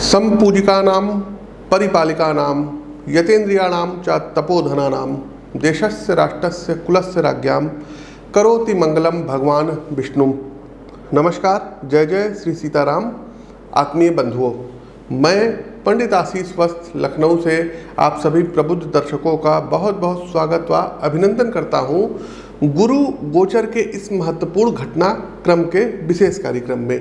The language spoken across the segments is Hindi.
संपूजिकानां परिपालिकानां यतेन्द्रियाणां च तपोधनानां देशस्य राष्ट्रस्य कुलस्य राज्ञां करोति मंगलम भगवान विष्णु। नमस्कार, जय जय श्री सीताराम। आत्मीय बंधुओं, मैं पंडित आशीष वस्त लखनऊ से आप सभी प्रबुद्ध दर्शकों का बहुत बहुत स्वागत व अभिनंदन करता हूं गुरु गोचर के इस महत्वपूर्ण घटनाक्रम के विशेष कार्यक्रम में।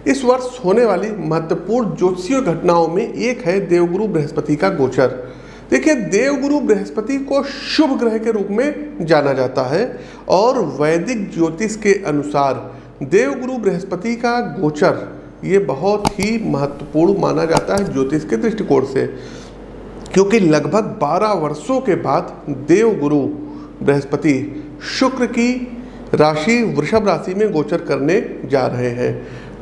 इस वर्ष होने वाली महत्वपूर्ण ज्योतिषीय घटनाओं में एक है देवगुरु बृहस्पति का गोचर। देखिए, देवगुरु बृहस्पति को शुभ ग्रह के रूप में जाना जाता है और वैदिक ज्योतिष के अनुसार देवगुरु बृहस्पति का गोचर ये बहुत ही महत्वपूर्ण माना जाता है ज्योतिष के दृष्टिकोण से, क्योंकि लगभग 12 वर्षों के बाद देवगुरु बृहस्पति शुक्र की राशि वृषभ राशि में गोचर करने जा रहे हैं।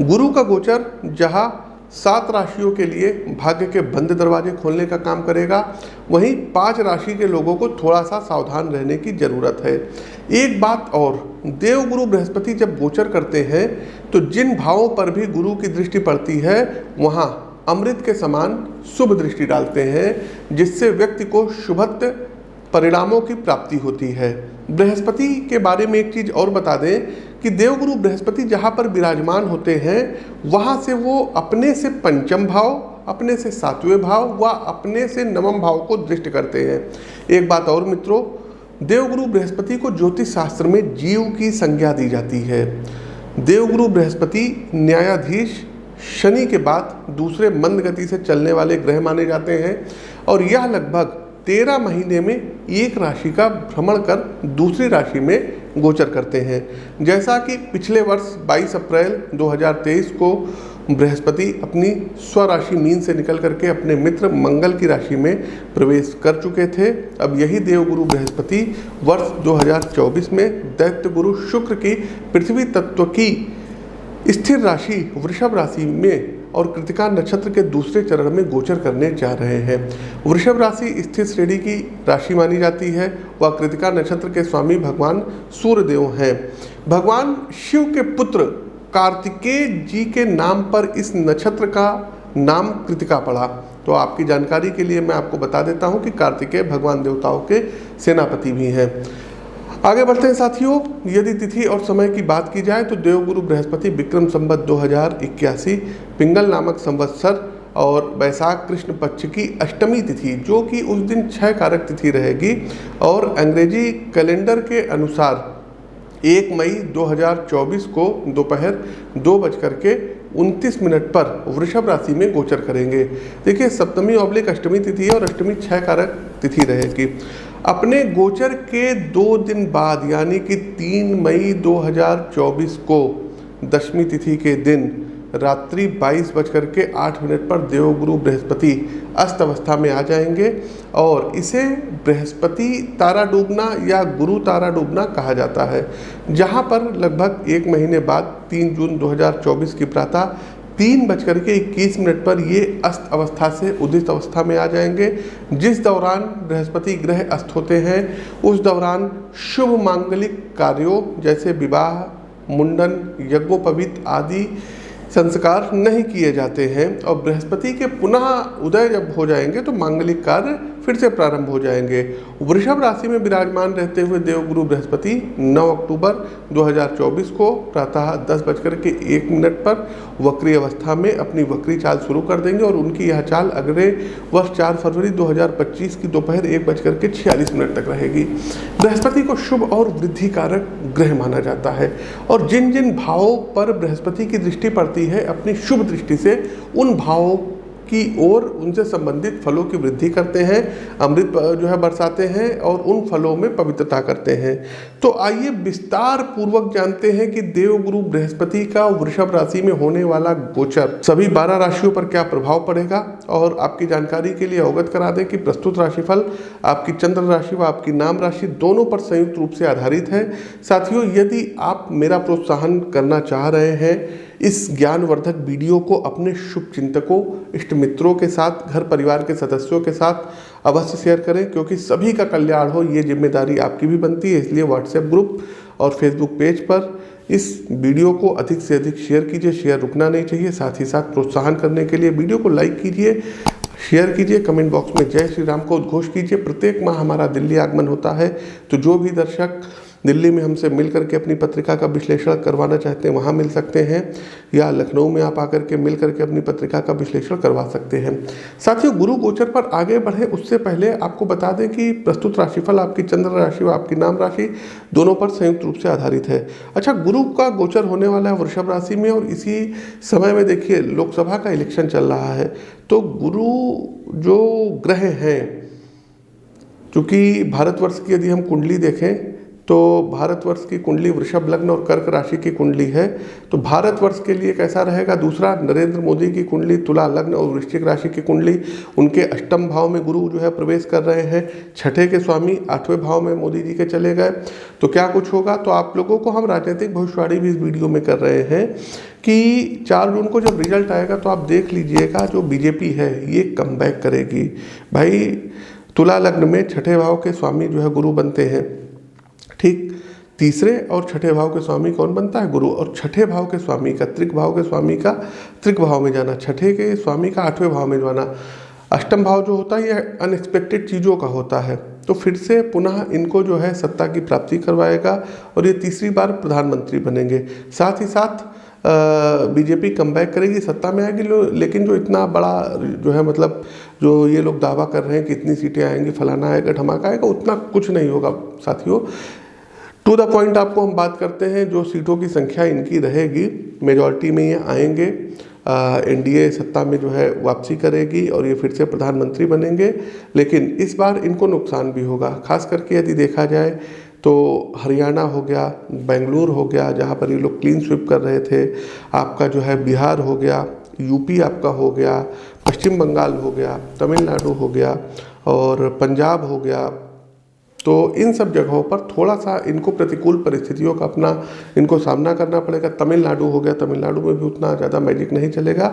गुरु का गोचर जहां 7 राशियों के लिए भाग्य के बंद दरवाजे खोलने का काम करेगा, वहीं 5 राशि के लोगों को थोड़ा सा सावधान रहने की जरूरत है। एक बात और, देवगुरु बृहस्पति जब गोचर करते हैं तो जिन भावों पर भी गुरु की दृष्टि पड़ती है वहां अमृत के समान शुभ दृष्टि डालते हैं, जिससे व्यक्ति को शुभत्व परिणामों की प्राप्ति होती है। बृहस्पति के बारे में एक चीज और बता दें कि देवगुरु बृहस्पति जहाँ पर विराजमान होते हैं वहाँ से वो अपने से पंचम भाव, अपने से 7वें भाव व अपने से 9वें भाव को दृष्टि करते हैं। एक बात और मित्रों, देवगुरु बृहस्पति को ज्योतिष शास्त्र में जीव की संज्ञा दी जाती है। देवगुरु बृहस्पति न्यायाधीश शनि के बाद दूसरे मंद गति से चलने वाले ग्रह माने जाते हैं और यह लगभग 13 महीने में एक राशि का भ्रमण कर दूसरी राशि में गोचर करते हैं। जैसा कि पिछले वर्ष 22 अप्रैल 2023 को बृहस्पति अपनी स्वराशि मीन से निकल करके अपने मित्र मंगल की राशि में प्रवेश कर चुके थे। अब यही देवगुरु बृहस्पति वर्ष 2024 में दैत्य गुरु शुक्र की पृथ्वी तत्व की स्थिर राशि वृषभ राशि में और कृतिका नक्षत्र के दूसरे चरण में गोचर करने जा रहे हैं। वृषभ राशि स्थिर श्रेणी की राशि मानी जाती है। वह कृतिका नक्षत्र के स्वामी भगवान सूर्यदेव हैं। भगवान शिव के पुत्र कार्तिकेय जी के नाम पर इस नक्षत्र का नाम कृतिका पड़ा। तो आपकी जानकारी के लिए मैं आपको बता देता हूं कि कार्तिकेय भगवान देवताओं के सेनापति भी हैं। आगे बढ़ते हैं साथियों, यदि तिथि और समय की बात की जाए तो देवगुरु बृहस्पति विक्रम संवत 2081 पिंगल नामक संवत्सर और वैशाख कृष्ण पक्ष की अष्टमी तिथि, जो कि उस दिन 6 कारक तिथि रहेगी, और अंग्रेजी कैलेंडर के अनुसार 1 मई 2024 को दोपहर 2:29 पर वृषभ राशि में गोचर करेंगे। देखिए, सप्तमी ऑब्लिक अष्टमी तिथि है और अष्टमी 6 कारक तिथि रहेगी। अपने गोचर के 2 दिन बाद यानी कि 3 मई 2024 को दशमी तिथि के दिन रात्रि 22:08 पर देवगुरु बृहस्पति अस्त अवस्था में आ जाएंगे और इसे बृहस्पति तारा डूबना या गुरु तारा डूबना कहा जाता है, जहां पर लगभग 1 महीने बाद 3 जून 2024 की प्रातः 3:21 पर ये अस्त अवस्था से उदित अवस्था में आ जाएंगे। जिस दौरान बृहस्पति ग्रह अस्त होते हैं उस दौरान शुभ मांगलिक कार्यों जैसे विवाह, मुंडन, यज्ञोपवीत आदि संस्कार नहीं किए जाते हैं और बृहस्पति के पुनः उदय जब हो जाएंगे तो मांगलिक कार्य फिर से प्रारंभ हो जाएंगे। वृषभ राशि में विराजमान रहते हुए देवगुरु बृहस्पति 9 अक्टूबर 2024 को प्रातः 10:01 पर वक्री अवस्था में अपनी वक्री चाल शुरू कर देंगे और उनकी यह चाल अगले वर्ष 4 फरवरी 2025 की दोपहर 1:46 तक रहेगी। बृहस्पति को शुभ और वृद्धि कारक ग्रह माना जाता है और जिन जिन भावों पर बृहस्पति की दृष्टि पड़ती है अपनी शुभ दृष्टि से उन भावों की ओर उनसे संबंधित फलों की वृद्धि करते हैं, अमृत जो है बरसाते हैं और उन फलों में पवित्रता करते हैं। तो आइए विस्तार पूर्वक जानते हैं कि देवगुरु बृहस्पति का वृषभ राशि में होने वाला गोचर सभी 12 राशियों पर क्या प्रभाव पड़ेगा। और आपकी जानकारी के लिए अवगत करा दें कि प्रस्तुत राशिफल आपकी चंद्र राशि व आपकी नाम राशि दोनों पर संयुक्त रूप से आधारित है। साथियों, यदि आप मेरा प्रोत्साहन करना चाह रहे हैं इस ज्ञानवर्धक वीडियो को अपने शुभ चिंतकों, इष्ट मित्रों के साथ, घर परिवार के सदस्यों के साथ अवश्य शेयर करें, क्योंकि सभी का कल्याण हो ये जिम्मेदारी आपकी भी बनती है। इसलिए व्हाट्सएप ग्रुप और फेसबुक पेज पर इस वीडियो को अधिक से अधिक शेयर कीजिए, शेयर रुकना नहीं चाहिए। साथ ही साथ प्रोत्साहन करने के लिए वीडियो को लाइक कीजिए, शेयर कीजिए, कमेंट बॉक्स में जय श्री राम को उद्घोष कीजिए। प्रत्येक माह हमारा दिल्ली आगमन होता है, तो जो भी दर्शक दिल्ली में हमसे मिल करके अपनी पत्रिका का विश्लेषण करवाना चाहते हैं वहाँ मिल सकते हैं, या लखनऊ में आप आकर के मिल करके अपनी पत्रिका का विश्लेषण करवा सकते हैं। साथियों, गुरु गोचर पर आगे बढ़े उससे पहले आपको बता दें कि प्रस्तुत राशिफल आपकी चंद्र राशि व आपकी नाम राशि दोनों पर संयुक्त रूप से आधारित है। अच्छा, गुरु का गोचर होने वाला है वृषभ राशि में, और इसी समय में देखिए लोकसभा का इलेक्शन चल रहा है। तो गुरु जो ग्रह हैं, चूँकि भारतवर्ष की यदि हम कुंडली देखें तो भारतवर्ष की कुंडली वृषभ लग्न और कर्क राशि की कुंडली है, तो भारतवर्ष के लिए कैसा रहेगा। दूसरा, नरेंद्र मोदी की कुंडली तुला लग्न और वृश्चिक राशि की कुंडली, उनके अष्टम भाव में गुरु जो है प्रवेश कर रहे हैं। छठे के स्वामी 8वें भाव में मोदी जी के चले गए, तो क्या कुछ होगा। तो आप लोगों को हम राजनीतिक भविष्यवाणी भी इस वीडियो में कर रहे हैं कि 4 जून को जब रिजल्ट आएगा तो आप देख लीजिएगा जो बीजेपी है ये कमबैक करेगी। भाई, तुला लग्न में छठे भाव के स्वामी जो है गुरु बनते हैं, ठीक। तीसरे और छठे भाव के स्वामी कौन बनता है, गुरु। और छठे भाव के स्वामी का त्रिक भाव के स्वामी का त्रिक भाव में जाना, छठे के स्वामी का 8वें भाव में जाना। अष्टम भाव जो होता है ये अनएक्सपेक्टेड चीज़ों का होता है, तो फिर से पुनः इनको जो है सत्ता की प्राप्ति करवाएगा और ये तीसरी बार प्रधानमंत्री बनेंगे। साथ ही साथ बीजेपी कमबैक करेगी, सत्ता में आएगी। लेकिन जो इतना बड़ा जो है मतलब जो ये लोग दावा कर रहे हैं कि इतनी सीटें आएंगी, फलाना आएगा, धमाका आएगा, उतना कुछ नहीं होगा साथियों। टू द पॉइंट आपको हम बात करते हैं, जो सीटों की संख्या इनकी रहेगी मेजॉरिटी में ये आएंगे। एनडीए सत्ता में जो है वापसी करेगी और ये फिर से प्रधानमंत्री बनेंगे। लेकिन इस बार इनको नुकसान भी होगा, खास करके यदि देखा जाए तो हरियाणा हो गया, बेंगलुरु हो गया जहाँ पर ये लोग क्लीन स्वीप कर रहे थे, आपका जो है बिहार हो गया, यूपी आपका हो गया, पश्चिम बंगाल हो गया, तमिलनाडु हो गया और पंजाब हो गया। तो इन सब जगहों पर थोड़ा सा इनको प्रतिकूल परिस्थितियों का अपना इनको सामना करना पड़ेगा। तमिलनाडु हो गया, तमिलनाडु में भी उतना ज़्यादा मैजिक नहीं चलेगा,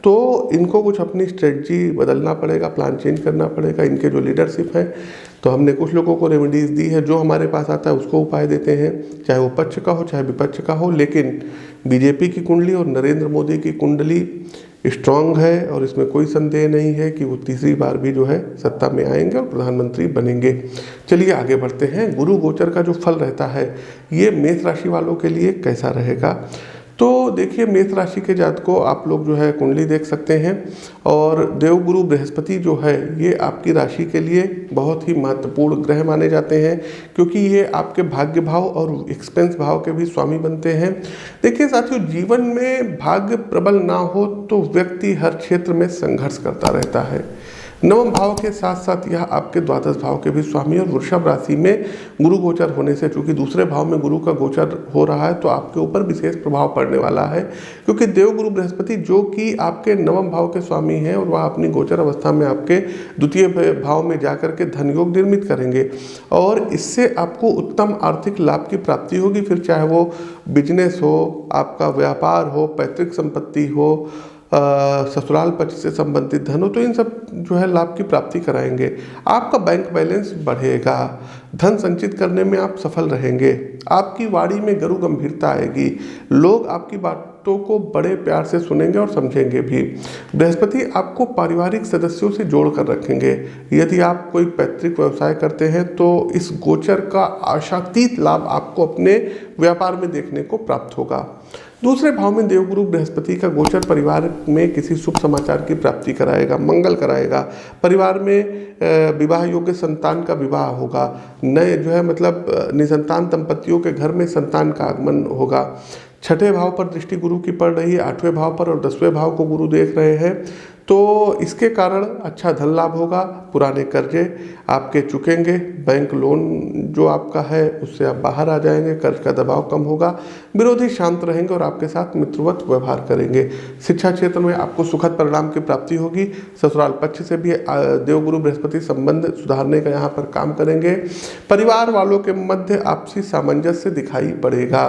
तो इनको कुछ अपनी स्ट्रेटजी बदलना पड़ेगा, प्लान चेंज करना पड़ेगा। इनके जो लीडरशिप है, तो हमने कुछ लोगों को रेमेडीज़ दी है, जो हमारे पास आता है उसको उपाय देते हैं, चाहे वो पक्ष का हो चाहे विपक्ष का हो। लेकिन बीजेपी की कुंडली और नरेंद्र मोदी की कुंडली स्ट्रांग है और इसमें कोई संदेह नहीं है कि वो तीसरी बार भी जो है सत्ता में आएंगे और प्रधानमंत्री बनेंगे। चलिए आगे बढ़ते हैं। गुरु गोचर का जो फल रहता है ये मेष राशि वालों के लिए कैसा रहेगा। तो देखिए, मेष राशि के जातकों आप लोग जो है कुंडली देख सकते हैं, और देवगुरु बृहस्पति जो है ये आपकी राशि के लिए बहुत ही महत्वपूर्ण ग्रह माने जाते हैं, क्योंकि ये आपके भाग्य भाव और एक्सपेंस भाव के भी स्वामी बनते हैं। देखिए साथियों, जीवन में भाग्य प्रबल ना हो तो व्यक्ति हर क्षेत्र में संघर्ष करता रहता है। नवम भाव के साथ साथ यह आपके द्वादश भाव के भी स्वामी, और वृषभ राशि में गुरु गोचर होने से, चूंकि दूसरे भाव में गुरु का गोचर हो रहा है, तो आपके ऊपर विशेष प्रभाव पड़ने वाला है। क्योंकि देवगुरु बृहस्पति जो कि आपके नवम भाव के स्वामी हैं और वह अपनी गोचर अवस्था में आपके द्वितीय भाव में जाकर के धन योग निर्मित करेंगे, और इससे आपको उत्तम आर्थिक लाभ की प्राप्ति होगी। फिर चाहे वो बिजनेस हो, आपका व्यापार हो, पैतृक संपत्ति हो, ससुराल पक्ष से संबंधित धन हो, तो इन सब जो है लाभ की प्राप्ति कराएंगे। आपका बैंक बैलेंस बढ़ेगा, धन संचित करने में आप सफल रहेंगे, आपकी वाणी में गुरु गंभीरता आएगी, लोग आपकी बातों को बड़े प्यार से सुनेंगे और समझेंगे भी। बृहस्पति आपको पारिवारिक सदस्यों से जोड़ कर रखेंगे। यदि आप कोई पैतृक व्यवसाय करते हैं तो इस गोचर का आशातीत लाभ आपको अपने व्यापार में देखने को प्राप्त होगा। दूसरे भाव में देवगुरु बृहस्पति का गोचर परिवार में किसी शुभ समाचार की प्राप्ति कराएगा, मंगल कराएगा। परिवार में विवाह योग्य संतान का विवाह होगा, नए जो है मतलब निसंतान दंपतियों के घर में संतान का आगमन होगा। छठे भाव पर दृष्टि गुरु की पड़ रही है, 8वें भाव पर, और 10वें भाव को गुरु देख रहे हैं, तो इसके कारण अच्छा धन लाभ होगा। पुराने कर्जे आपके चुकेंगे, बैंक लोन जो आपका है उससे आप बाहर आ जाएंगे, कर्ज का दबाव कम होगा, विरोधी शांत रहेंगे और आपके साथ मित्रवत व्यवहार करेंगे। शिक्षा क्षेत्र में आपको सुखद परिणाम की प्राप्ति होगी। ससुराल पक्ष से भी देवगुरु बृहस्पति संबंध सुधारने का यहाँ पर काम करेंगे। परिवार वालों के मध्य आपसी सामंजस्य दिखाई पड़ेगा।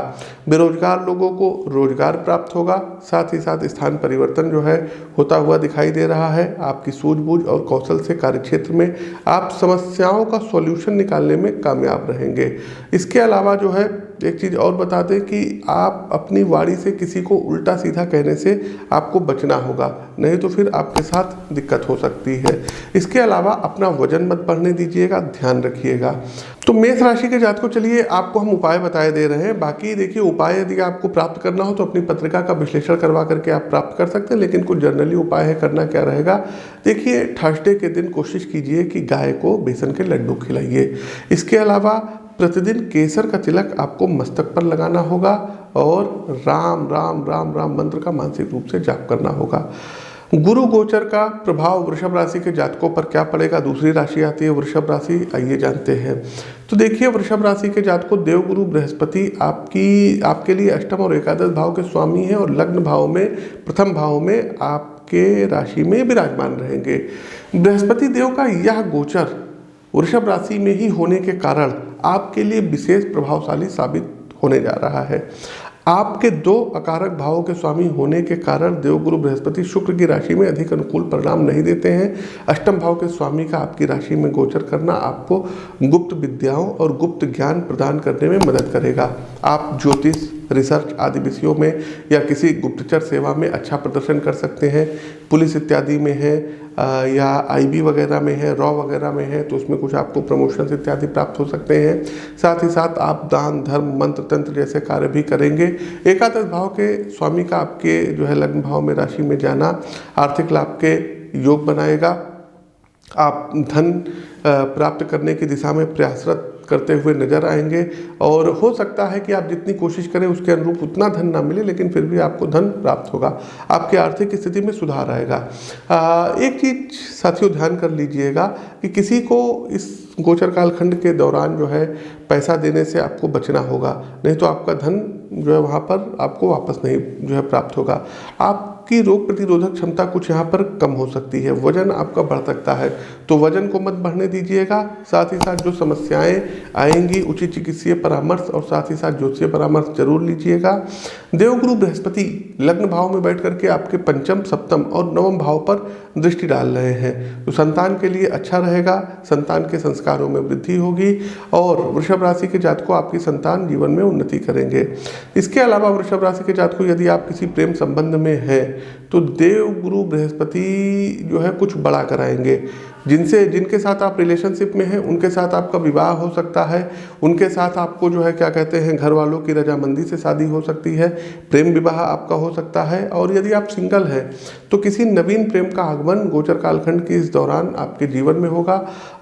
बेरोजगार लोगों को रोजगार प्राप्त होगा। साथ ही साथ स्थान परिवर्तन जो है होता हुआ दिखाई दे रहा है। आपकी सूझबूझ और कौशल से कार्यक्षेत्र में आप समस्याओं का सॉल्यूशन निकालने में कामयाब रहेंगे। इसके अलावा जो है एक चीज़ और बता दें कि आप अपनी वाणी से किसी को उल्टा सीधा कहने से आपको बचना होगा, नहीं तो फिर आपके साथ दिक्कत हो सकती है। इसके अलावा अपना वजन मत बढ़ने दीजिएगा, ध्यान रखिएगा। तो मेष राशि के जातकों, चलिए आपको हम उपाय बताए दे रहे हैं। बाकी देखिए, उपाय यदि आपको प्राप्त करना हो तो अपनी पत्रिका का विश्लेषण करवा करके आप प्राप्त कर सकते हैं, लेकिन कुछ जनरली उपाय है। करना क्या रहेगा, देखिए थर्सडे के दिन कोशिश कीजिए कि गाय को बेसन के लड्डू खिलाइए। इसके अलावा प्रतिदिन केसर का तिलक आपको मस्तक पर लगाना होगा और राम राम राम राम मंत्र का मानसिक रूप से जाप करना होगा। गुरु गोचर का प्रभाव वृषभ राशि के जातकों पर क्या पड़ेगा, दूसरी राशि आती है वृषभ राशि, आइए जानते हैं। तो देखिए, वृषभ राशि के जातकों, देवगुरु बृहस्पति आपके लिए अष्टम और एकादश भाव के स्वामी हैं और लग्न भाव में, प्रथम भाव में आपके राशि में विराजमान रहेंगे। बृहस्पति देव का यह गोचर वृषभ राशि में ही होने के कारण आपके लिए विशेष प्रभावशाली साबित होने जा रहा है। आपके 2 अकारक भावों के स्वामी होने के कारण देवगुरु बृहस्पति शुक्र की राशि में अधिक अनुकूल परिणाम नहीं देते हैं। अष्टम भाव के स्वामी का आपकी राशि में गोचर करना आपको गुप्त विद्याओं और गुप्त ज्ञान प्रदान करने में मदद करेगा। आप ज्योतिष, रिसर्च आदि विषयों में या किसी गुप्तचर सेवा में अच्छा प्रदर्शन कर सकते हैं। पुलिस इत्यादि में है या आईबी वगैरह में है, रॉ वगैरह में है, तो उसमें कुछ आपको प्रमोशन इत्यादि प्राप्त हो सकते हैं। साथ ही साथ आप दान, धर्म, मंत्र, तंत्र जैसे कार्य भी करेंगे। एकादश भाव के स्वामी का आपके जो है लग्न भाव में राशि में जाना आर्थिक लाभ के योग बनाएगा। आप धन प्राप्त करने की दिशा में प्रयासरत करते हुए नजर आएंगे और हो सकता है कि आप जितनी कोशिश करें उसके अनुरूप उतना धन ना मिले, लेकिन फिर भी आपको धन प्राप्त होगा। आपकी आर्थिक स्थिति में सुधार आएगा। एक चीज साथियों ध्यान कर लीजिएगा कि किसी को इस गोचर कालखंड के दौरान जो है पैसा देने से आपको बचना होगा, नहीं तो आपका धन जो है वहाँ पर आपको वापस नहीं जो है प्राप्त होगा। आपकी रोग प्रतिरोधक क्षमता कुछ यहाँ पर कम हो सकती है। वजन आपका बढ़ सकता है, तो वजन को मत बढ़ने दीजिएगा। साथ ही साथ जो समस्याएं आएंगी, उचित चिकित्सीय परामर्श और साथ ही साथ ज्योतिषीय परामर्श जरूर लीजिएगा। देवगुरु बृहस्पति लग्न भाव में बैठ करके आपके पंचम, सप्तम और नवम भाव पर दृष्टि डाल रहे हैं, तो संतान के लिए अच्छा रहेगा। संतान के संस्कारों में वृद्धि होगी और वृषभ राशि के जातकों, आपकी संतान जीवन में उन्नति करेंगे। इसके अलावा वृषभ राशि के जातकों, यदि आप किसी प्रेम संबंध में हैं तो देवगुरु बृहस्पति जो है कुछ बड़ा कराएंगे। जिनके साथ आप रिलेशनशिप में हैं उनके साथ आपका विवाह हो सकता है। उनके साथ आपको जो है क्या कहते हैं, घर वालों की रजामंदी से शादी हो सकती है। प्रेम विवाह आपका हो सकता है। और यदि आप सिंगल हैं तो किसी नवीन प्रेम का आगमन गोचर कालखंड के इस दौरान आपके जीवन में होगा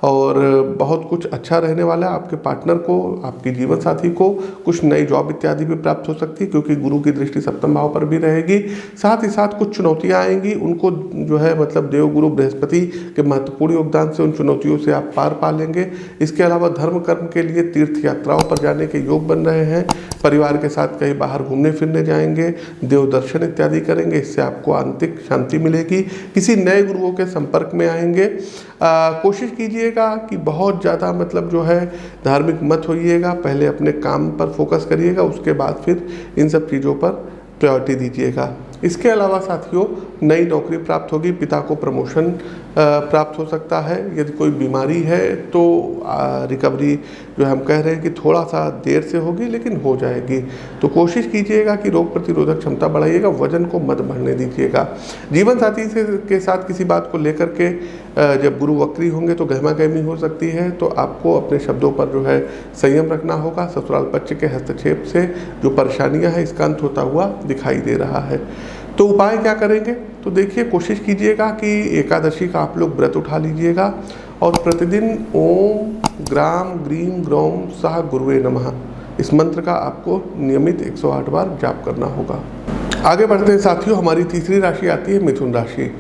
और बहुत कुछ अच्छा रहने वाला है। आपके पार्टनर को, आपके जीवन साथी को कुछ नई जॉब इत्यादि भी प्राप्त हो सकती है, क्योंकि गुरु की दृष्टि सप्तम भाव पर भी रहेगी। साथ ही साथ कुछ चुनौतियाँ आएंगी, उनको जो है मतलब देवगुरु बृहस्पति के महत्वपूर्ण योगदान से उन चुनौतियों से आप पार पा लेंगे। इसके अलावा धर्म कर्म के लिए तीर्थ यात्राओं पर जाने के योग बन रहे हैं। परिवार के साथ कहीं बाहर घूमने फिरने जाएंगे, देव दर्शन इत्यादि करेंगे, इससे आपको आंतरिक शांति मिलेगी। किसी नए गुरुओं के संपर्क में आएंगे। कोशिश कीजिएगा कि बहुत ज़्यादा मतलब जो है धार्मिक मत होइएगा। पहले अपने काम पर फोकस करिएगा, उसके बाद फिर इन सब चीज़ों पर प्रायोरिटी दीजिएगा। इसके अलावा साथियों, नई नौकरी प्राप्त होगी, पिता को प्रमोशन प्राप्त हो सकता है। यदि कोई बीमारी है तो रिकवरी जो हम कह रहे हैं कि थोड़ा सा देर से होगी, लेकिन हो जाएगी। तो कोशिश कीजिएगा कि रोग प्रतिरोधक क्षमता बढ़ाइएगा, वजन को मत बढ़ने दीजिएगा। जीवन साथी के साथ किसी बात को लेकर के जब गुरु वक्री होंगे तो गहमा गहमी हो सकती है, तो आपको अपने शब्दों पर जो है संयम रखना होगा। ससुराल पक्ष के हस्तक्षेप से जो परेशानियां हैं इसका अंत होता हुआ दिखाई दे रहा है। तो उपाय क्या करेंगे, तो देखिए कोशिश कीजिएगा कि एकादशी का आप लोग व्रत उठा लीजिएगा और प्रतिदिन ओम ग्राम ग्रीम ग्रौम सह गुरुवे नमः इस मंत्र का आपको नियमित 108 बार जाप करना होगा। आगे बढ़ते हैं साथियों, हमारी तीसरी राशि आती है मिथुन राशि।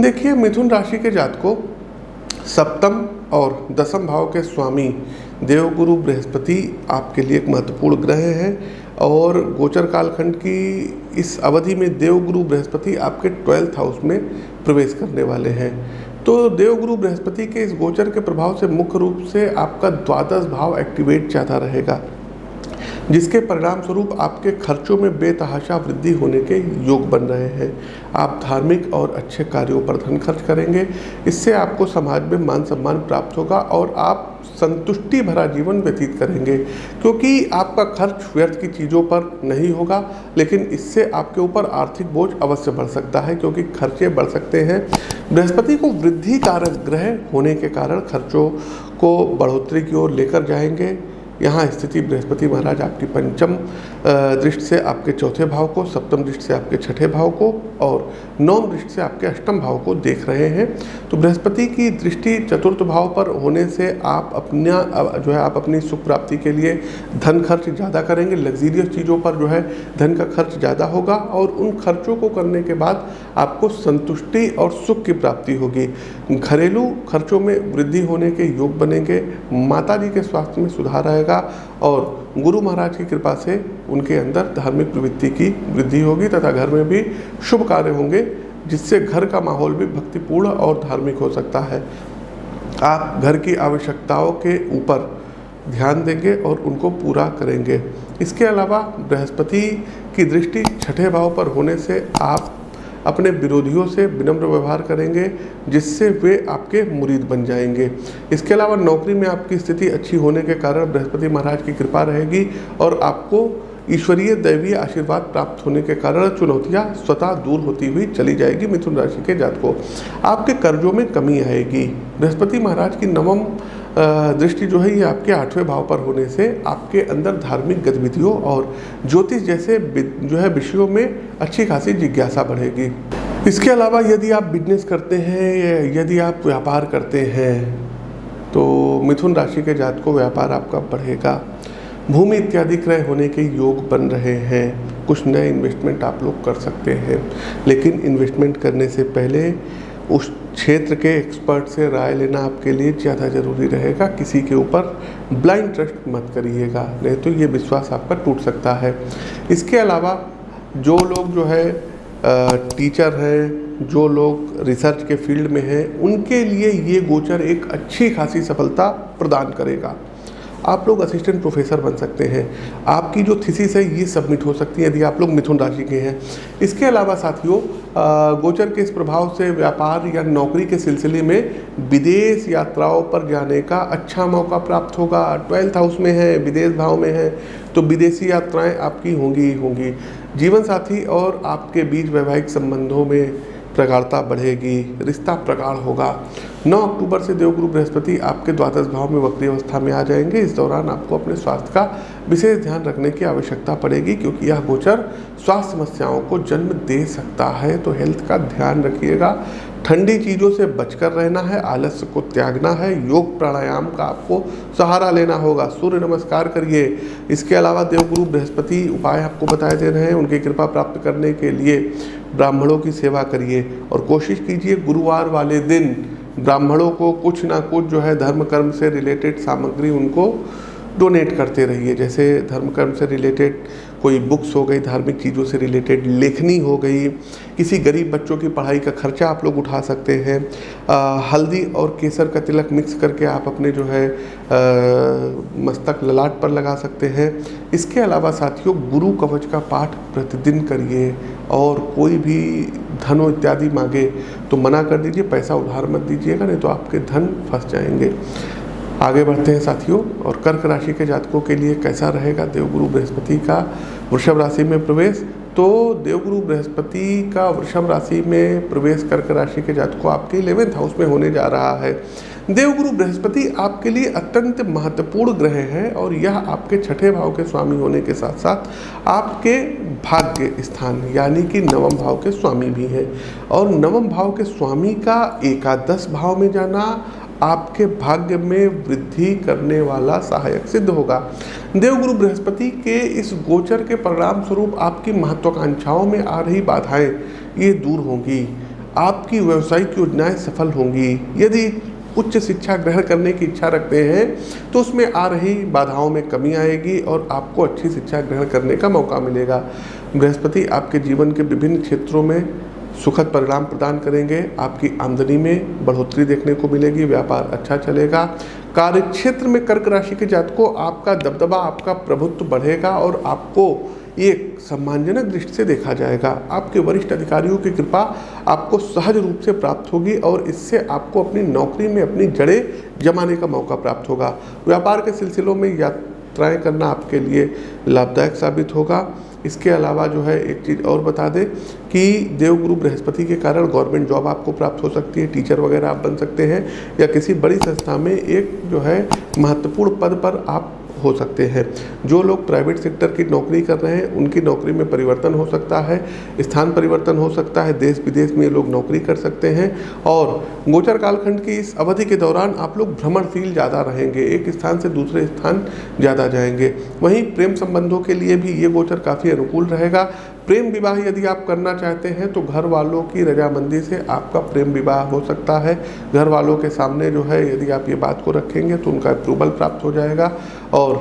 देखिए, मिथुन राशि के जातकों, सप्तम और दसम भाव के स्वामी देवगुरु बृहस्पति आपके लिए एक महत्वपूर्ण ग्रह है और गोचर कालखंड की इस अवधि में देवगुरु बृहस्पति आपके 12th हाउस में प्रवेश करने वाले हैं। तो देवगुरु बृहस्पति के इस गोचर के प्रभाव से मुख्य रूप से आपका द्वादश भाव एक्टिवेट ज़्यादा रहेगा। जिसके परिणाम स्वरूप आपके खर्चों में बेतहाशा वृद्धि होने के योग बन रहे हैं। आप धार्मिक और अच्छे कार्यों पर धन खर्च करेंगे, इससे आपको समाज में मान सम्मान प्राप्त होगा और आप संतुष्टि भरा जीवन व्यतीत करेंगे, क्योंकि आपका खर्च व्यर्थ की चीज़ों पर नहीं होगा, लेकिन इससे आपके ऊपर आर्थिक बोझ अवश्य बढ़ सकता है, क्योंकि खर्चे बढ़ सकते हैं। बृहस्पति को वृद्धि कारक ग्रह होने के कारण खर्चों को बढ़ोतरी की ओर लेकर जाएंगे। यहाँ स्थिति बृहस्पति महाराज आपकी पंचम दृष्टि से आपके चौथे भाव को, सप्तम दृष्टि से आपके छठे भाव को और नवम दृष्टि से आपके अष्टम भाव को देख रहे हैं। तो बृहस्पति की दृष्टि चतुर्थ भाव पर होने से आप आप अपनी सुख प्राप्ति के लिए धन खर्च ज़्यादा करेंगे, लग्जीरियस चीज़ों पर धन का खर्च ज़्यादा होगा और उन खर्चों को करने के बाद आपको संतुष्टि और सुख की प्राप्ति होगी। घरेलू खर्चों में वृद्धि होने के योग बनेंगे, माता जी के स्वास्थ्य में सुधार आएगा और गुरु महाराज की कृपा से उनके अंदर धार्मिक प्रवृत्ति की वृद्धि होगी तथा घर में भी शुभ कार्य होंगे, जिससे घर का माहौल भी भक्तिपूर्ण और धार्मिक हो सकता है। आप घर की आवश्यकताओं के ऊपर ध्यान देंगे और उनको पूरा करेंगे। इसके अलावा बृहस्पति की दृष्टि छठे भाव पर होने से आप अपने विरोधियों से विनम्र व्यवहार करेंगे, जिससे वे आपके मुरीद बन जाएंगे। इसके अलावा नौकरी में आपकी स्थिति अच्छी होने के कारण बृहस्पति महाराज की कृपा रहेगी और आपको ईश्वरीय दैवीय आशीर्वाद प्राप्त होने के कारण चुनौतियां स्वतः दूर होती हुई चली जाएगी। मिथुन राशि के जातकों, आपके कर्जों में कमी आएगी। बृहस्पति महाराज की नवम दृष्टि ये आपके आठवें भाव पर होने से आपके अंदर धार्मिक गतिविधियों और ज्योतिष जैसे विषयों में अच्छी खासी जिज्ञासा बढ़ेगी। इसके अलावा यदि आप बिजनेस करते हैं या यदि आप व्यापार करते हैं तो मिथुन राशि के जातकों व्यापार आपका बढ़ेगा। भूमि इत्यादि क्रय होने के योग बन रहे हैं। कुछ नए इन्वेस्टमेंट आप लोग कर सकते हैं, लेकिन इन्वेस्टमेंट करने से पहले उस क्षेत्र के एक्सपर्ट से राय लेना आपके लिए ज़्यादा ज़रूरी रहेगा। किसी के ऊपर ब्लाइंड ट्रस्ट मत करिएगा, नहीं तो ये विश्वास आपका टूट सकता है। इसके अलावा जो लोग टीचर हैं, जो लोग रिसर्च के फील्ड में हैं, उनके लिए ये गोचर एक अच्छी खासी सफलता प्रदान करेगा। आप लोग असिस्टेंट प्रोफेसर बन सकते हैं। आपकी जो थीसिस है ये सबमिट हो सकती है यदि आप लोग मिथुन राशि के हैं। इसके अलावा साथियों, गोचर के इस प्रभाव से व्यापार या नौकरी के सिलसिले में विदेश यात्राओं पर जाने का अच्छा मौका प्राप्त होगा। 12th हाउस में है, विदेश भाव में है, तो विदेशी यात्राएं आपकी होंगी। जीवन साथी और आपके बीच वैवाहिक संबंधों में प्रगाढ़ता बढ़ेगी, रिश्ता प्रगाढ़ होगा। 9 अक्टूबर से देवगुरु बृहस्पति आपके द्वादश भाव में वक्री अवस्था में आ जाएंगे। इस दौरान आपको अपने स्वास्थ्य का विशेष ध्यान रखने की आवश्यकता पड़ेगी, क्योंकि यह गोचर स्वास्थ्य समस्याओं को जन्म दे सकता है। तो हेल्थ का ध्यान रखिएगा। ठंडी चीज़ों से बचकर रहना है, आलस्य को त्यागना है, योग प्राणायाम का आपको सहारा लेना होगा, सूर्य नमस्कार करिए। इसके अलावा देवगुरु बृहस्पति उपाय आपको बताए दे रहे हैं। उनकी कृपा प्राप्त करने के लिए ब्राह्मणों की सेवा करिए और कोशिश कीजिए गुरुवार वाले दिन ब्राह्मणों को कुछ ना कुछ धर्म कर्म से रिलेटेड सामग्री उनको डोनेट करते रहिए। जैसे धर्म कर्म से रिलेटेड कोई बुक्स हो गई, धार्मिक चीज़ों से रिलेटेड लेखनी हो गई, किसी गरीब बच्चों की पढ़ाई का खर्चा आप लोग उठा सकते हैं। हल्दी और केसर का तिलक मिक्स करके आप अपने मस्तक ललाट पर लगा सकते हैं। इसके अलावा साथियों, गुरु कवच का पाठ प्रतिदिन करिए और कोई भी धनो इत्यादि मांगे तो मना कर दीजिए, पैसा उधार मत दीजिएगा, नहीं तो आपके धन फंस जाएंगे। आगे बढ़ते हैं साथियों, और कर्क राशि के जातकों के लिए कैसा रहेगा देवगुरु बृहस्पति का वृषभ राशि में प्रवेश। तो देवगुरु बृहस्पति का वृषभ राशि में प्रवेश कर्क राशि के जातकों आपके 11th हाउस में होने जा रहा है। देवगुरु बृहस्पति आपके लिए अत्यंत महत्वपूर्ण ग्रह है और यह आपके छठे भाव के स्वामी होने के साथ साथ आपके भाग्य स्थान यानी कि नवम भाव के स्वामी भी हैं। और नवम भाव के स्वामी का एकादश भाव में जाना आपके भाग्य में वृद्धि करने वाला सहायक सिद्ध होगा। देवगुरु बृहस्पति के इस गोचर के परिणाम स्वरूप आपकी महत्वाकांक्षाओं में आ रही बाधाएं ये दूर होंगी। आपकी व्यावसायिक योजनाएं सफल होंगी। यदि उच्च शिक्षा ग्रहण करने की इच्छा रखते हैं तो उसमें आ रही बाधाओं में कमी आएगी और आपको अच्छी शिक्षा ग्रहण करने का मौका मिलेगा। बृहस्पति आपके जीवन के विभिन्न क्षेत्रों में सुखद परिणाम प्रदान करेंगे। आपकी आमदनी में बढ़ोतरी देखने को मिलेगी, व्यापार अच्छा चलेगा। कार्य क्षेत्र में कर्क राशि के जातकों आपका दबदबा, आपका प्रभुत्व बढ़ेगा और आपको एक सम्मानजनक दृष्टि से देखा जाएगा। आपके वरिष्ठ अधिकारियों की कृपा आपको सहज रूप से प्राप्त होगी और इससे आपको अपनी नौकरी में अपनी जड़ें जमाने का मौका प्राप्त होगा। व्यापार के सिलसिलों में यात्राएं करना आपके लिए लाभदायक साबित होगा। इसके अलावा जो है एक चीज़ और बता दें कि देवगुरु बृहस्पति के कारण गवर्नमेंट जॉब आपको प्राप्त हो सकती है, टीचर वगैरह आप बन सकते हैं या किसी बड़ी संस्था में एक जो है महत्वपूर्ण पद पर आप हो सकते हैं। जो लोग प्राइवेट सेक्टर की नौकरी कर रहे हैं उनकी नौकरी में परिवर्तन हो सकता है, स्थान परिवर्तन हो सकता है, देश विदेश में लोग नौकरी कर सकते हैं। और गोचर कालखंड की इस अवधि के दौरान आप लोग भ्रमणशील ज़्यादा रहेंगे, एक स्थान से दूसरे स्थान ज़्यादा जाएंगे। वहीं प्रेम संबंधों के लिए भी ये गोचर काफ़ी अनुकूल रहेगा। प्रेम विवाह यदि आप करना चाहते हैं तो घर वालों की रजामंदी से आपका प्रेम विवाह हो सकता है। घर वालों के सामने जो है यदि आप ये बात को रखेंगे तो उनका अप्रूवल प्राप्त हो जाएगा। और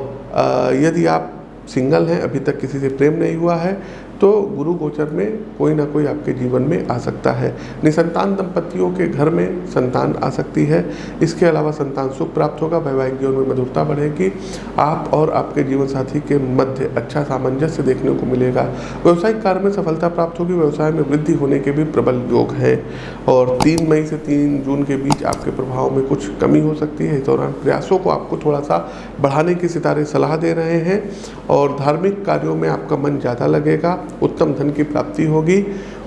यदि आप सिंगल हैं, अभी तक किसी से प्रेम नहीं हुआ है, तो गुरु गोचर में कोई ना कोई आपके जीवन में आ सकता है। निसंतान दंपतियों के घर में संतान आ सकती है। इसके अलावा संतान सुख प्राप्त होगा, वैवाहिक जीवन में मधुरता बढ़ेगी। आप और आपके जीवन साथी के मध्य अच्छा सामंजस्य देखने को मिलेगा। व्यवसायिक कार्य में सफलता प्राप्त होगी, व्यवसाय में वृद्धि होने के भी प्रबल योग है। और 3 मई से 3 जून के बीच आपके प्रभाव में कुछ कमी हो सकती है। इस दौरान प्रयासों को आपको थोड़ा सा बढ़ाने की सितारे सलाह दे रहे हैं और धार्मिक कार्यों में आपका मन ज़्यादा लगेगा। उत्तम धन की प्राप्ति होगी।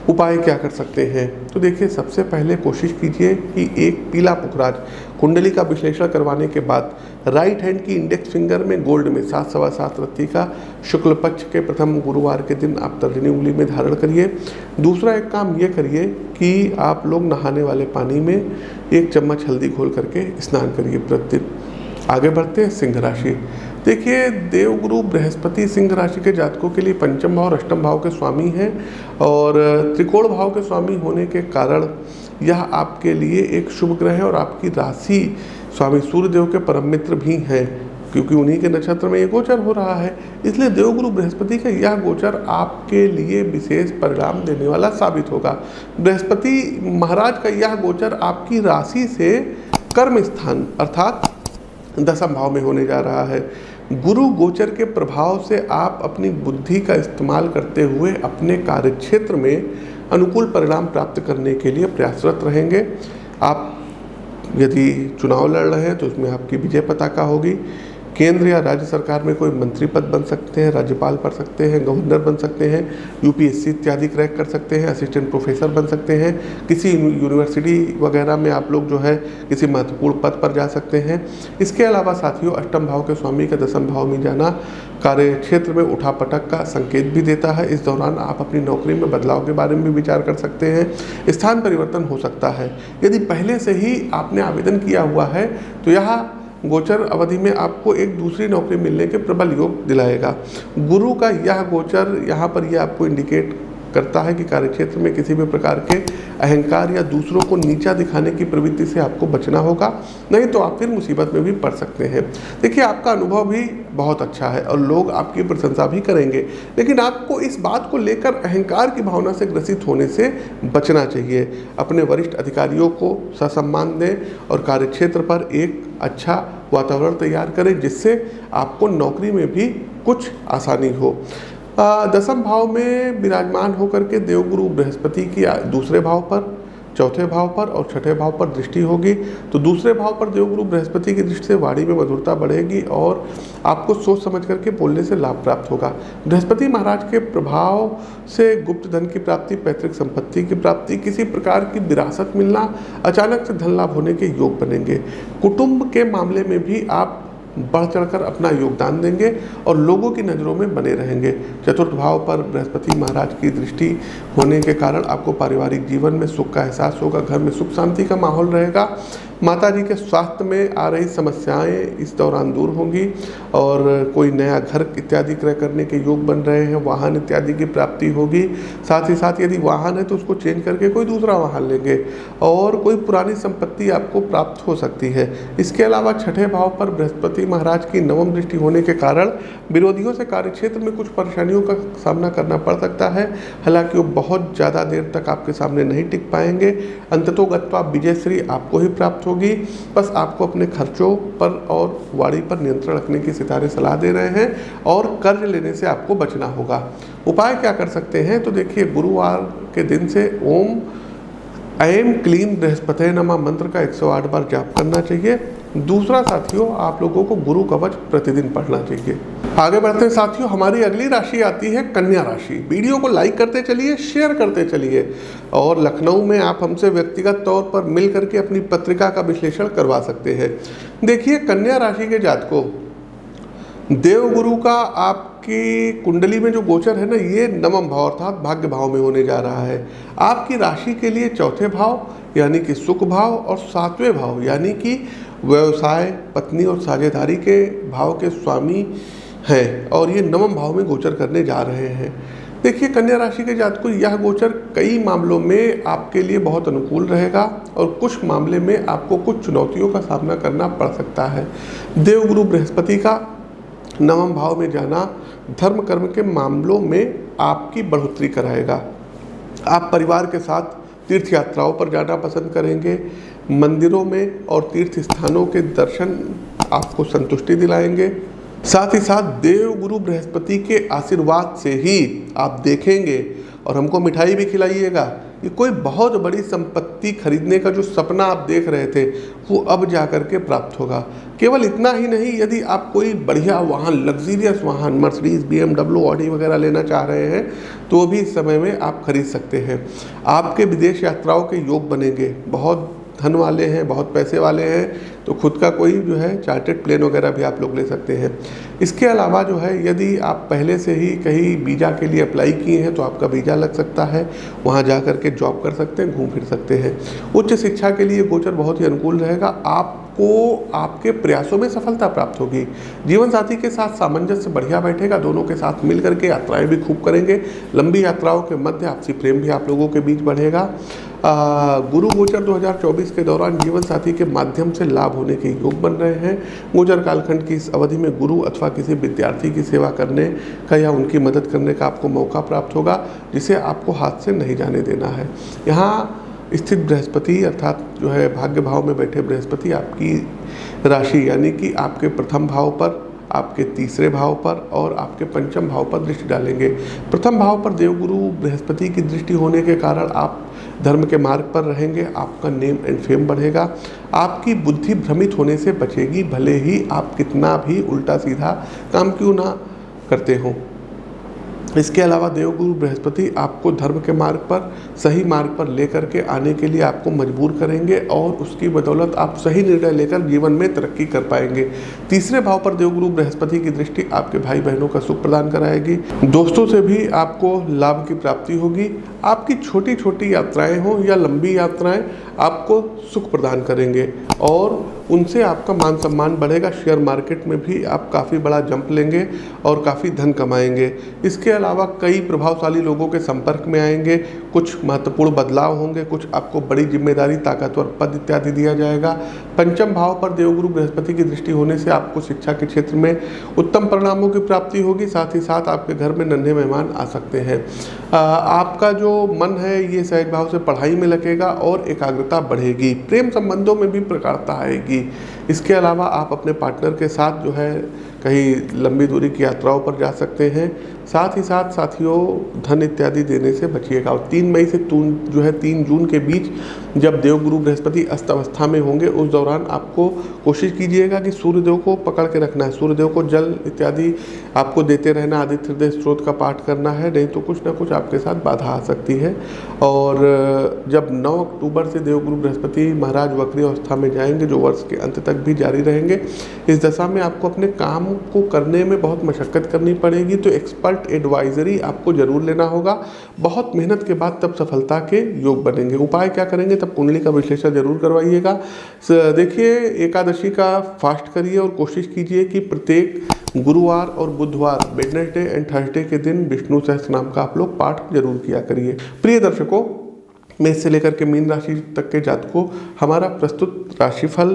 उपाय क्या कर सकते हैं? तो देखिए, सबसे पहले कोशिश कीजिए कि एक पीला पुखराज कुंडली का विश्लेषण करवाने के बाद राइट हैंड की इंडेक्स फिंगर में गोल्ड में 7 सवा 7 रत्ती का शुक्ल पक्ष के प्रथम गुरुवार के दिन आप तर्जनी उंगली में धारण करिए। दूसरा एक काम ये करिए कि आप लोग नहाने वाले पानी में 1 चम्मच हल्दी घोल करके स्नान करिए प्रतिदिन। आगे बढ़ते हैं सिंह राशि। देखिए, देवगुरु बृहस्पति सिंह राशि के जातकों के लिए पंचम भाव और अष्टम भाव के स्वामी हैं और त्रिकोण भाव के स्वामी होने के कारण यह आपके लिए एक शुभ ग्रह है और आपकी राशि स्वामी सूर्यदेव के परम मित्र भी हैं, क्योंकि उन्हीं के नक्षत्र में ये गोचर हो रहा है। इसलिए देवगुरु बृहस्पति का यह गोचर आपके लिए विशेष परिणाम देने वाला साबित होगा। बृहस्पति महाराज का यह गोचर आपकी राशि से कर्म स्थान अर्थात 10वें भाव में होने जा रहा है। गुरु गोचर के प्रभाव से आप अपनी बुद्धि का इस्तेमाल करते हुए अपने कार्य क्षेत्र में अनुकूल परिणाम प्राप्त करने के लिए प्रयासरत रहेंगे। आप यदि चुनाव लड़ रहे हैं तो उसमें आपकी विजय पताका होगी। केंद्र या राज्य सरकार में कोई मंत्री पद बन सकते हैं, राज्यपाल बन सकते हैं, गवर्नर बन सकते हैं, यूपीएससी इत्यादि क्रैक कर सकते हैं, असिस्टेंट प्रोफेसर बन सकते हैं, किसी यूनिवर्सिटी वगैरह में आप लोग जो है किसी महत्वपूर्ण पद पर जा सकते हैं। इसके अलावा साथियों, अष्टम भाव के स्वामी का 10वें भाव में जाना कार्य क्षेत्र में उठापटक का संकेत भी देता है। इस दौरान आप अपनी नौकरी में बदलाव के बारे में भी विचार कर सकते हैं। स्थान परिवर्तन हो सकता है। यदि पहले से ही आपने आवेदन किया हुआ है तो यह गोचर अवधि में आपको एक दूसरी नौकरी मिलने के प्रबल योग दिलाएगा। गुरु का यह गोचर यहाँ पर यह आपको इंडिकेट करता है कि कार्यक्षेत्र में किसी भी प्रकार के अहंकार या दूसरों को नीचा दिखाने की प्रवृत्ति से आपको बचना होगा, नहीं तो आप फिर मुसीबत में भी पड़ सकते हैं। देखिए, आपका अनुभव भी बहुत अच्छा है और लोग आपकी प्रशंसा भी करेंगे, लेकिन आपको इस बात को लेकर अहंकार की भावना से ग्रसित होने से बचना चाहिए। अपने वरिष्ठ अधिकारियों को ससम्मान दें और कार्यक्षेत्र पर एक अच्छा वातावरण तैयार करें जिससे आपको नौकरी में भी कुछ आसानी हो। 10वें भाव में विराजमान होकर के देवगुरु बृहस्पति की दूसरे भाव पर, चौथे भाव पर और छठे भाव पर दृष्टि होगी। तो दूसरे भाव पर देवगुरु बृहस्पति की दृष्टि से वाणी में मधुरता बढ़ेगी और आपको सोच समझ करके बोलने से लाभ प्राप्त होगा। बृहस्पति महाराज के प्रभाव से गुप्त धन की प्राप्ति, पैतृक संपत्ति की प्राप्ति, किसी प्रकार की विरासत मिलना, अचानक से धन लाभ होने के योग बनेंगे। कुटुंब के मामले में भी आप बढ़ चढ़कर अपना योगदान देंगे और लोगों की नज़रों में बने रहेंगे। चतुर्थ भाव पर बृहस्पति महाराज की दृष्टि होने के कारण आपको पारिवारिक जीवन में सुख का एहसास होगा, घर में सुख शांति का माहौल रहेगा। माता जी के स्वास्थ्य में आ रही समस्याएं इस दौरान दूर होंगी और कोई नया घर इत्यादि क्रय करने के योग बन रहे हैं, वाहन इत्यादि की प्राप्ति होगी। साथ ही साथ यदि वाहन है तो उसको चेंज करके कोई दूसरा वाहन लेंगे और कोई पुरानी संपत्ति आपको प्राप्त हो सकती है। इसके अलावा छठे भाव पर बृहस्पति महाराज की नवम दृष्टि होने के कारण विरोधियों से कार्यक्षेत्र में कुछ परेशानियों का सामना करना पड़ सकता है। हालांकि वो बहुत ज़्यादा देर तक आपके सामने नहीं टिक पाएंगे। अंततोगत्वा विजयश्री आपको ही प्राप्त होगी। बस आपको अपने खर्चों पर और वाणी पर नियंत्रण रखने की सितारे सलाह दे रहे हैं और कर्ज लेने से आपको बचना होगा। उपाय क्या कर सकते हैं तो देखिए, गुरुवार के दिन से ओम ऐं क्लीं बृहस्पतये नमः मंत्र का 108 बार जाप करना चाहिए। दूसरा साथियों, आप लोगों को गुरु कवच प्रतिदिन पढ़ना चाहिए। आगे बढ़ते हैं साथियों, हमारी अगली राशि आती है कन्या राशि। वीडियो को लाइक करते चलिए, शेयर करते चलिए और लखनऊ में आप हमसे व्यक्तिगत तौर पर मिल करके अपनी पत्रिका का विश्लेषण करवा सकते हैं। देखिए, कन्या राशि के जातकों, देवगुरु का आपकी कुंडली में जो गोचर है ना, ये नवम भाव अर्थात भाग्य भाव में होने जा रहा है। आपकी राशि के लिए चौथे भाव यानी कि सुख भाव और सातवें भाव यानी कि व्यवसाय, पत्नी और साझेदारी के भाव के स्वामी हैं और ये नवम भाव में गोचर करने जा रहे हैं। देखिए, कन्या राशि के जातकों, यह गोचर कई मामलों में आपके लिए बहुत अनुकूल रहेगा और कुछ मामले में आपको कुछ चुनौतियों का सामना करना पड़ सकता है। देवगुरु बृहस्पति का नवम भाव में जाना धर्म कर्म के मामलों में आपकी बढ़ोतरी कराएगा। आप परिवार के साथ तीर्थ यात्राओं पर जाना पसंद करेंगे। मंदिरों में और तीर्थ स्थानों के दर्शन आपको संतुष्टि दिलाएंगे। साथ ही साथ देवगुरु बृहस्पति के आशीर्वाद से ही आप देखेंगे और हमको मिठाई भी खिलाइएगा कि कोई बहुत बड़ी संपत्ति खरीदने का जो सपना आप देख रहे थे वो अब जा कर के प्राप्त होगा। केवल इतना ही नहीं, यदि आप कोई बढ़िया वाहन, लग्जीरियस वाहन, मर्सिडीज, BMW, ऑडी वगैरह लेना चाह रहे हैं तो वो भी इस समय में आप खरीद सकते हैं। आपके विदेश यात्राओं के योग बनेंगे। बहुत धन वाले हैं, बहुत पैसे वाले हैं तो खुद का कोई जो है चार्टर्ड प्लेन वगैरह भी आप लोग ले सकते हैं। इसके अलावा जो है, यदि आप पहले से ही कहीं वीज़ा के लिए अप्लाई किए हैं तो आपका वीज़ा लग सकता है, वहाँ जा कर के जॉब कर सकते हैं, घूम फिर सकते हैं। उच्च शिक्षा के लिए गोचर बहुत ही अनुकूल रहेगा। आपको आपके प्रयासों में सफलता प्राप्त होगी। जीवन साथी के साथ सामंजस्य बढ़िया बैठेगा। दोनों के साथ मिल करके यात्राएं भी खूब करेंगे। लंबी यात्राओं के मध्य आपसी प्रेम भी आप लोगों के बीच बढ़ेगा। गुरु गोचर 2024 के दौरान जीवन साथी के माध्यम से लाभ होने के योग बन रहे हैं। गोचर कालखंड की इस अवधि में गुरु अथवा किसी विद्यार्थी की सेवा करने का या उनकी मदद करने का आपको मौका प्राप्त होगा, जिसे आपको हाथ से नहीं जाने देना है। यहाँ स्थित बृहस्पति अर्थात जो है भाग्य भाव में बैठे बृहस्पति आपकी राशि यानी कि आपके प्रथम भाव पर, आपके तीसरे भाव पर और आपके पंचम भाव पर दृष्टि डालेंगे। प्रथम भाव पर देवगुरु बृहस्पति की दृष्टि होने के कारण आप धर्म के मार्ग पर रहेंगे। आपका नेम एंड फेम बढ़ेगा। आपकी बुद्धि भ्रमित होने से बचेगी, भले ही आप कितना भी उल्टा सीधा काम क्यों ना करते हों। इसके अलावा देवगुरु बृहस्पति आपको धर्म के मार्ग पर, सही मार्ग पर लेकर के आने के लिए आपको मजबूर करेंगे और उसकी बदौलत आप सही निर्णय लेकर जीवन में तरक्की कर पाएंगे। तीसरे भाव पर देवगुरु बृहस्पति की दृष्टि आपके भाई बहनों का सुख प्रदान कराएगी। दोस्तों से भी आपको लाभ की प्राप्ति होगी। आपकी छोटी छोटी यात्राएं हों या लंबी यात्राएं आपको सुख प्रदान करेंगे और उनसे आपका मान सम्मान बढ़ेगा। शेयर मार्केट में भी आप काफ़ी बड़ा जंप लेंगे और काफ़ी धन कमाएंगे। इसके अलावा कई प्रभावशाली लोगों के संपर्क में आएंगे। कुछ महत्वपूर्ण बदलाव होंगे, कुछ आपको बड़ी जिम्मेदारी, ताकतवर पद इत्यादि दिया जाएगा। पंचम भाव पर देवगुरु बृहस्पति की दृष्टि होने से आपको शिक्षा के क्षेत्र में उत्तम परिणामों की प्राप्ति होगी। साथ ही साथ आपके घर में नन्हे मेहमान आ सकते हैं। आपका जो मन है ये सहज भाव से पढ़ाई में लगेगा और एकाग्रता बढ़ेगी। प्रेम संबंधों में भी प्रगाढ़ता आएगी। इसके अलावा आप अपने पार्टनर के साथ जो है कहीं लंबी दूरी की यात्राओं पर जा सकते हैं। साथ ही साथ साथियों, धन इत्यादि देने से बचिएगा। और 3 मई से 3 जून के बीच जब देवगुरु बृहस्पति अस्त अवस्था में होंगे, उस दौरान आपको कोशिश कीजिएगा कि सूर्यदेव को पकड़ के रखना है। सूर्यदेव को जल इत्यादि आपको देते रहना, आदित्य हृदय स्त्रोत का पाठ करना है, नहीं तो कुछ ना कुछ आपके साथ बाधा आ सकती है। और जब 9 अक्टूबर से देवगुरु बृहस्पति महाराज वक्री अवस्था में जाएंगे, जो वर्ष के अंत तक भी जारी रहेंगे, इस दशा में आपको अपने काम को करने में बहुत मशक्क़त करनी पड़ेगी, तो एक्सपर्ट एडवाइजरी आपको ज़रूर लेना होगा। बहुत मेहनत के बाद तब सफलता के योग बनेंगे। उपाय क्या करेंगे, तब कुंडली का विश्लेषण जरूर करवाइएगा। देखिए, एकादशी का फास्ट करिए और कोशिश कीजिए कि प्रत्येक गुरुवार और बुधवार, वेडनेसडे एंड थर्सडे के दिन विष्णु सहस्त्रनाम का आप लोग पाठ जरूर किया करिए। प्रिय दर्शकों, मेष से लेकर के मीन राशि तक के जातकों, हमारा प्रस्तुत राशिफल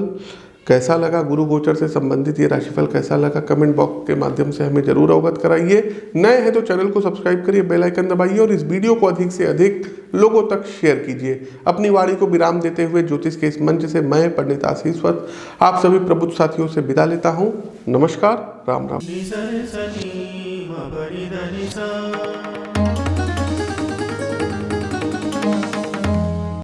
कैसा लगा, गुरु गोचर से संबंधित ये राशिफल कैसा लगा, कमेंट बॉक्स के माध्यम से हमें जरूर अवगत कराइए। नए हैं तो चैनल को सब्सक्राइब करिए, बेल आइकन दबाइए और इस वीडियो को अधिक से अधिक लोगों तक शेयर कीजिए। अपनी वाणी को विराम देते हुए ज्योतिष के इस मंच से मैं पंडित आशीष वत्स आप सभी प्रबुद्ध साथियों से विदा लेता हूँ। नमस्कार, राम राम।